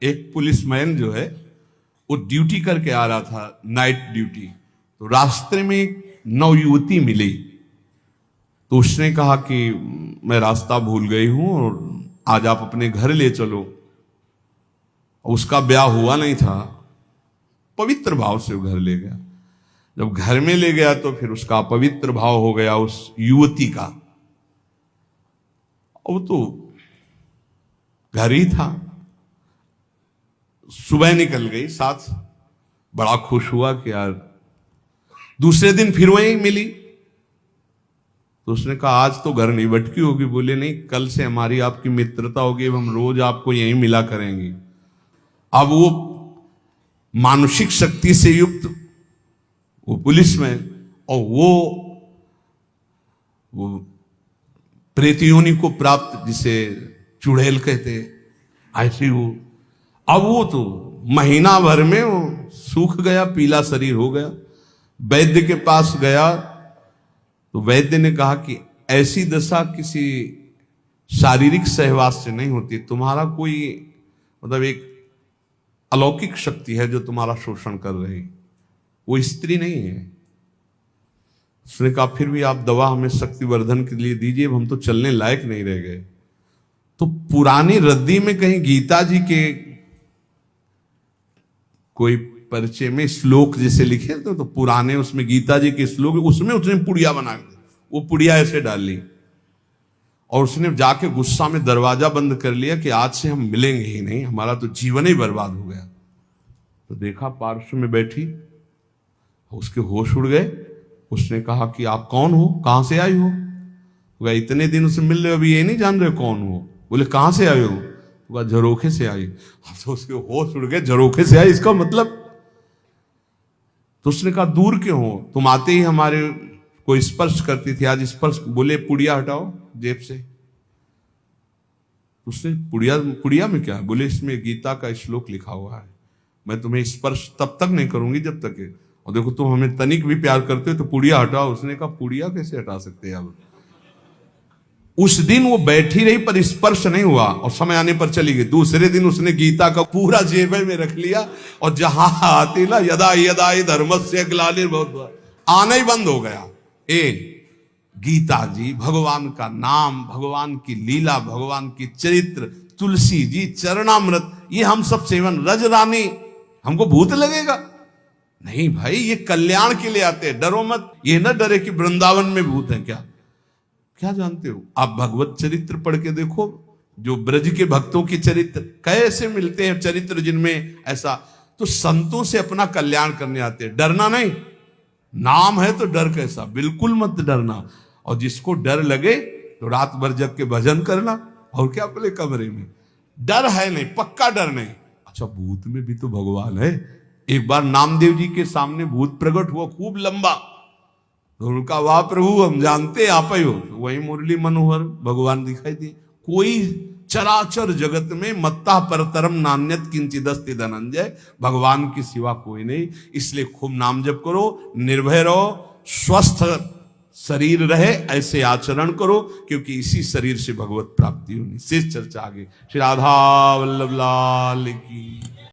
एक पुलिसमैन जो है वो ड्यूटी करके आ रहा था, नाइट ड्यूटी। तो रास्ते में एक नवयुवती मिली, तो उसने कहा कि मैं रास्ता भूल गई हूं और आज आप अपने घर ले चलो। उसका ब्याह हुआ नहीं था, पवित्र भाव से वो घर ले गया। जब घर में ले गया तो फिर उसका पवित्र भाव हो गया उस युवती का। वो तो घर ही था। सुबह निकल गई साथ, बड़ा खुश हुआ कि यार। दूसरे दिन फिर वहीं मिली, तो उसने कहा आज तो घर नहीं भटकी होगी। बोले नहीं, कल से हमारी आपकी मित्रता होगी, हम रोज आपको यहीं मिला करेंगे। अब वो मानसिक शक्ति से युक्त वो पुलिस में, और वो प्रेत योनि को प्राप्त, जिसे चुड़ैल कहते, ऐसी वो। अब वो तो महीना भर में वो सूख गया, पीला शरीर हो गया। वैद्य के पास गया तो वैद्य ने कहा कि ऐसी दशा किसी शारीरिक सहवास से नहीं होती, तुम्हारा कोई मतलब एक अलौकिक शक्ति है जो तुम्हारा शोषण कर रही, वो स्त्री नहीं है। उसने कहा फिर भी आप दवा हमें शक्तिवर्धन के लिए दीजिए, हम तो चलने लायक नहीं रह गए। तो पुरानी रद्दी में कहीं गीता जी के कोई परिचय में श्लोक जैसे लिखे तो पुराने उसमें गीता जी के श्लोक, उसमें उसने पुड़िया बना दी, वो पुड़िया ऐसे डाल ली और उसने जाके गुस्सा में दरवाजा बंद कर लिया कि आज से हम मिलेंगे ही नहीं, हमारा तो जीवन ही बर्बाद हो गया। तो देखा पार्श्व में बैठी, उसके होश उड़ गए। उसने कहा कि आप कौन हो, कहां से आई हो? वह इतने दिन उससे मिल रहे, अभी ये नहीं जान रहे कौन हो। बोले कहां से आए हो? वह झरोखे से आई। तो उसके होश उड़ गए, झरोखे से आई इसका मतलब। तो उसने कहा दूर क्यों हो, तुम आते ही हमारे को स्पर्श करती थी, आज स्पर्श। बोले पुड़िया हटाओ जेब से। उसने पुड़िया में क्या? बोले इसमें गीता का श्लोक लिखा हुआ है, मैं तुम्हें स्पर्श तब तक नहीं करूंगी जब तक है, और देखो तुम हमें तनिक भी प्यार करते हो तो पुड़िया हटाओ। उसने कहा पुड़िया कैसे हटा सकते हैं अब? उस दिन वो बैठी रही पर स्पर्श नहीं हुआ और समय आने पर चली गई। दूसरे दिन उसने गीता का पूरा जेब में रख लिया और जहां आती ना यदा यदा धर्मस्य ग्लानिर्भवति, आना ही बंद हो गया। गीता जी, भगवान का नाम, भगवान की लीला, भगवान की चरित्र, तुलसी जी चरणामृत, ये हम सब सेवन। रज रानी हमको भूत लगेगा? नहीं भाई, ये कल्याण के लिए आते हैं, डरो मत। ये ना डरे कि वृंदावन में भूत है। क्या जानते हो आप? भगवत चरित्र पढ़ के देखो, जो ब्रज के भक्तों के चरित्र कैसे मिलते हैं, चरित्र जिनमें ऐसा। तो संतों से अपना कल्याण करने आते हैं, डरना नहीं। नाम है तो डर कैसा? बिल्कुल मत डरना। और जिसको डर लगे तो रात भर जग के भजन करना, और क्या बोले कमरे में। डर है नहीं, पक्का डर नहीं। अच्छा, भूत में भी तो भगवान है। एक बार नामदेव जी के सामने भूत प्रकट हुआ, खूब लंबा। तो उनका वाह प्रभु, हम जानते आप ही हो। तो वही मुरली मनोहर भगवान दिखाई दिए। कोई चराचर जगत में मत्ता परतरम नान्यत किंचिदस्ति धनंजय, भगवान की सिवा कोई नहीं। इसलिए खूब नाम जप करो, निर्भय रहो, स्वस्थ शरीर रहे, ऐसे आचरण करो, क्योंकि इसी शरीर से भगवत प्राप्ति होनी। शेष चर्चा आगे। श्री राधा वल्लभ लाल की।